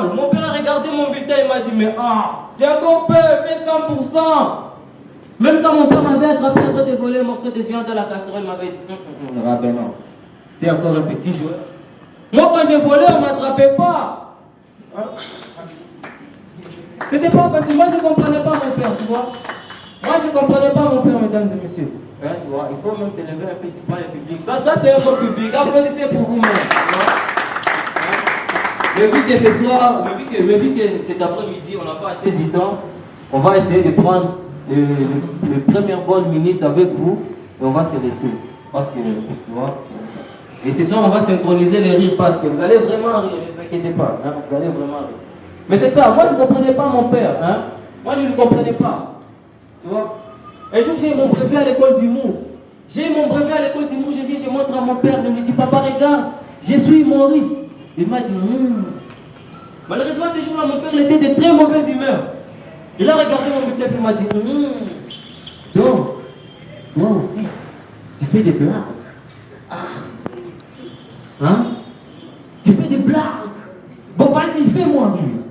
l'école. Mon père a regardé mon bulletin et m'a dit, mais c'est encore peu, fais 100%. Même quand mon père m'avait attrapé en train de voler un morceau de viande dans la casserole, il m'avait dit, Rabé, non, t'es encore un petit joueur. Moi, quand j'ai volé, on ne m'attrapait pas. C'était pas facile. Moi, je ne comprenais pas mon père, tu vois. Moi, je ne comprenais pas mon père, mesdames et messieurs. Tu vois, il faut même te lever un petit pas le public. Ça, c'est un peu public. Applaudissez pour vous-même. Mais vu que ce soir, mais vu que cet après-midi, on n'a pas assez de temps, on va essayer de prendre les premières bonnes minutes avec vous et on va se laisser. Parce que, tu vois, c'est comme ça. Et ce soir, on va synchroniser les rires parce que vous allez vraiment rire, ne vous inquiétez pas. Vous allez vraiment rire. Mais c'est ça, moi je ne comprenais pas mon père. Moi je ne comprenais pas. Tu vois. Un jour j'ai eu mon brevet à l'école d'humour. J'ai eu mon brevet à l'école d'humour, je viens, je montre à mon père, je lui dis, papa regarde, je suis humoriste. Il m'a dit, Malheureusement ce jour-là, mon père il était de très mauvaise humeur. Il a regardé mon bulletin et il m'a dit, donc, toi aussi, tu fais des blagues. Tu fais des blagues. Bon, vas-y, fais-moi rire.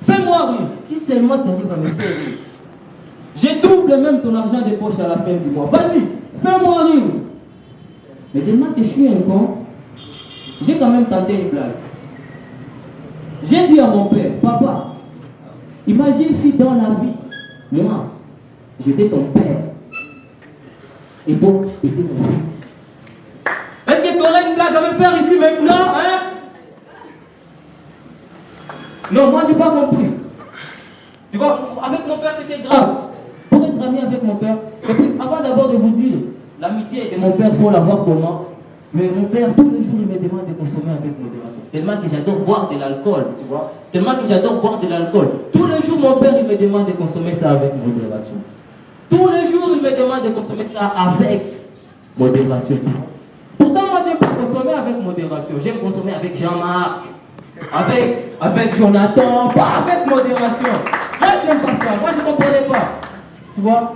Fais-moi rire. Si seulement tu arrives à me faire rire. Je double même ton argent de poche à la fin du mois. Vas-y, fais-moi rire. Mais tellement que je suis un con, j'ai quand même tenté une blague. J'ai dit à mon père, papa, imagine si dans la vie, moi, j'étais ton père. Et toi, tu étais mon fils. Est-ce que tu aurais une blague à me faire ici maintenant, Non, moi j'ai pas compris. Tu vois, avec mon père c'était grave. Pour être ami avec mon père, et puis avant d'abord de vous dire, l'amitié de mon père, il faut l'avoir comment. Mais mon père, tous les jours, il me demande de consommer avec modération. Tellement que j'adore boire de l'alcool, tu vois. Tellement que j'adore boire de l'alcool. Tous les jours, mon père, il me demande de consommer ça avec modération. Tous les jours, il me demande de consommer ça avec modération. Pourtant, moi, j'aime pas consommer avec modération. J'aime consommer avec Jean-Marc. Avec Jonathan, pas avec modération. Moi, j'aime pas ça. Moi, je ne comprenais pas. Tu vois?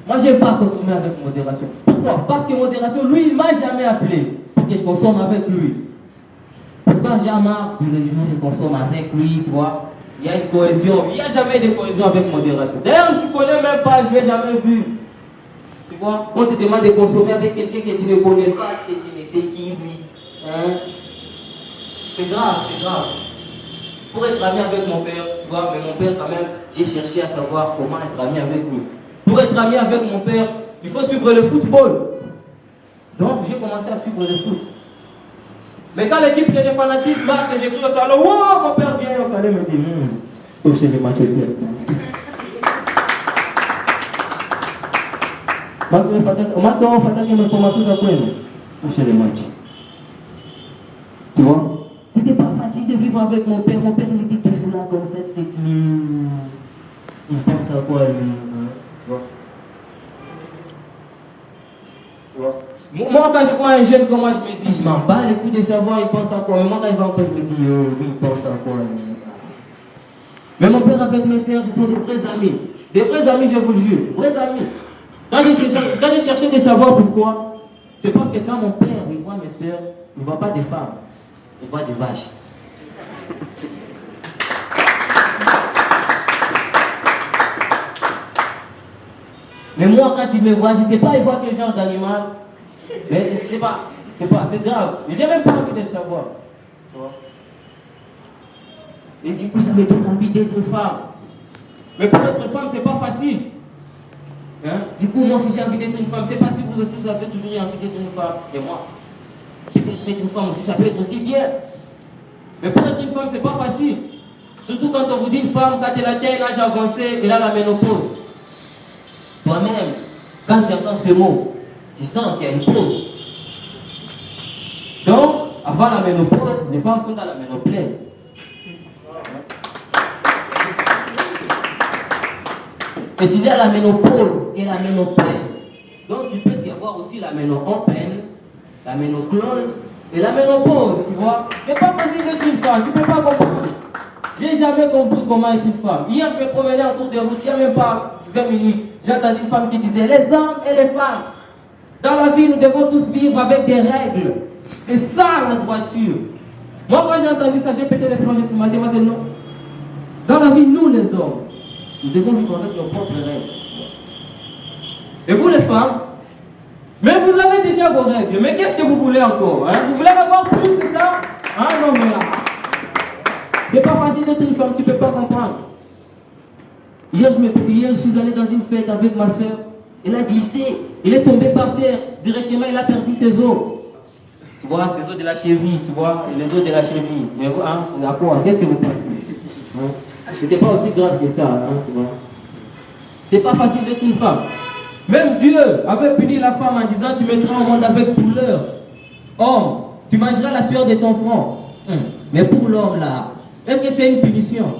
Moi, j'aime pas consommer avec modération. Pourquoi? Parce que modération, lui, il ne m'a jamais appelé pour que je consomme avec lui. Pourtant, Jean-Marc, tous les jours, je consomme avec lui, tu vois? Il y a une cohésion. Il n'y a jamais de cohésion avec modération. D'ailleurs, je ne connais même pas, je ne l'ai jamais vu. Tu vois? Quand tu te demandes de consommer avec quelqu'un que tu ne connais pas, tu te dis, mais c'est qui lui? C'est grave, c'est grave. Pour être ami avec mon père, tu vois, mais mon père quand même, j'ai cherché à savoir comment être ami avec lui. Pour être ami avec mon père, il faut suivre le football. Donc j'ai commencé à suivre le foot. Mais quand l'équipe que j'ai fanatisme marque, que j'ai pris au salon, wow, mon père vient au salon et me dit, touchez les matchs directs aussi. Maintenant, on fait une information sur quoi? Touchez les matchs. Tu vois? C'était pas facile de vivre avec mon père. Mon père, il était toujours là comme ça. Tu te dis, il pense à quoi lui? Tu vois? Moi, quand je vois un jeune comme moi, je me dis, je m'en bats les couilles de savoir, il pense à quoi. Mais moi, quand il va en je me dis, lui, il pense à quoi. Mais mon père avec mes soeurs, ce sont des vrais amis. Des vrais amis, je vous le jure. Vrais amis. Quand j'ai cherché de savoir pourquoi, c'est parce que quand mon père il voit mes soeurs, il ne voit pas des femmes. Il voit des vaches. Mais moi, quand il me voit, je ne sais pas, il voit quel genre d'animal. Mais je ne sais pas, c'est grave. Mais j'ai même pas envie de le savoir. Et du coup, ça me donne envie d'être femme. Mais pour être femme, c'est pas facile. Du coup, moi, si j'ai envie d'être une femme, c'est pas si vous aussi vous avez toujours eu envie d'être une femme. Et moi, peut-être être une femme aussi, ça peut être aussi bien. Mais pour être une femme, c'est pas facile. Surtout quand on vous dit une femme, quand elle atteint un âge avancé, elle a la ménopause. Toi-même, quand tu entends ce mot, tu sens qu'il y a une pause. Donc, avant la ménopause, les femmes sont dans la ménopause. Et s'il y a la ménopause et la ménopause, donc il peut y avoir aussi la ménopause, la ménoclose et la ménopause, tu vois. C'est pas facile d'être une femme, tu peux pas comprendre. J'ai jamais compris comment être une femme. Hier, je me promenais en cours de route, il n'y a même pas 20 minutes. J'ai entendu une femme qui disait, les hommes et les femmes, dans la vie, nous devons tous vivre avec des règles. C'est ça la droiture. Moi, quand j'ai entendu ça, j'ai pété les plombs, j'ai dit, mademoiselle, non. Dans la vie, nous les hommes, nous devons vivre avec nos propres règles. Et vous les femmes, mais vous avez déjà vos règles. Mais qu'est-ce que vous voulez encore, hein? Vous voulez avoir plus, c'est ça? Ah non, mais là. C'est pas facile d'être une femme, tu peux pas comprendre. Hier, je suis allé dans une fête avec ma soeur. Elle a glissé. Il est tombé par terre. Directement, il a perdu ses os. Tu vois, ses os de la cheville, tu vois, les os de la cheville. Mais vous, hein, à quoi? Qu'est-ce que vous pensez? Hein? C'était pas aussi grave que ça, hein, tu vois. C'est pas facile d'être une femme. Même Dieu avait puni la femme en disant, tu mettras au monde avec douleur. Homme, tu mangeras la sueur de ton front. Mais pour l'homme là, est-ce que c'est une punition?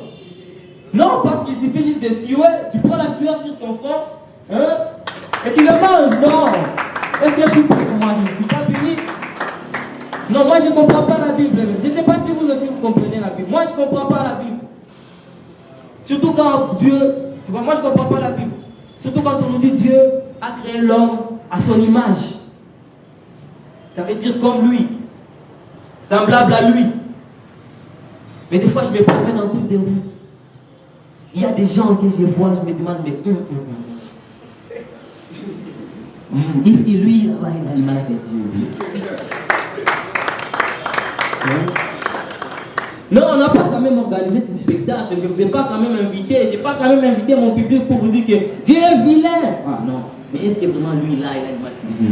Non, parce qu'il suffit juste de suer. Tu prends la sueur sur ton front, hein, et tu le manges. Non. Est-ce que je suis pour moi? Je ne suis pas puni. Non, moi je ne comprends pas la Bible. Je ne sais pas si vous aussi vous comprenez la Bible. Moi je ne comprends pas la Bible. Surtout quand Dieu, tu vois, moi je ne comprends pas la Bible. Surtout quand on nous dit Dieu a créé l'homme à son image. Ça veut dire comme lui, semblable à lui. Mais des fois je me promène en cours de route. Il y a des gens que je vois, je me demande, mais est-ce que lui, là-bas, il a l'image de Dieu? Hein? Non, on n'a pas quand même organisé ce spectacle. Je ne vous ai pas quand même invité. Je n'ai pas quand même invité mon public pour vous dire que Dieu est vilain. Ah non. Mais est-ce que vraiment lui, là, il a l'image de Dieu?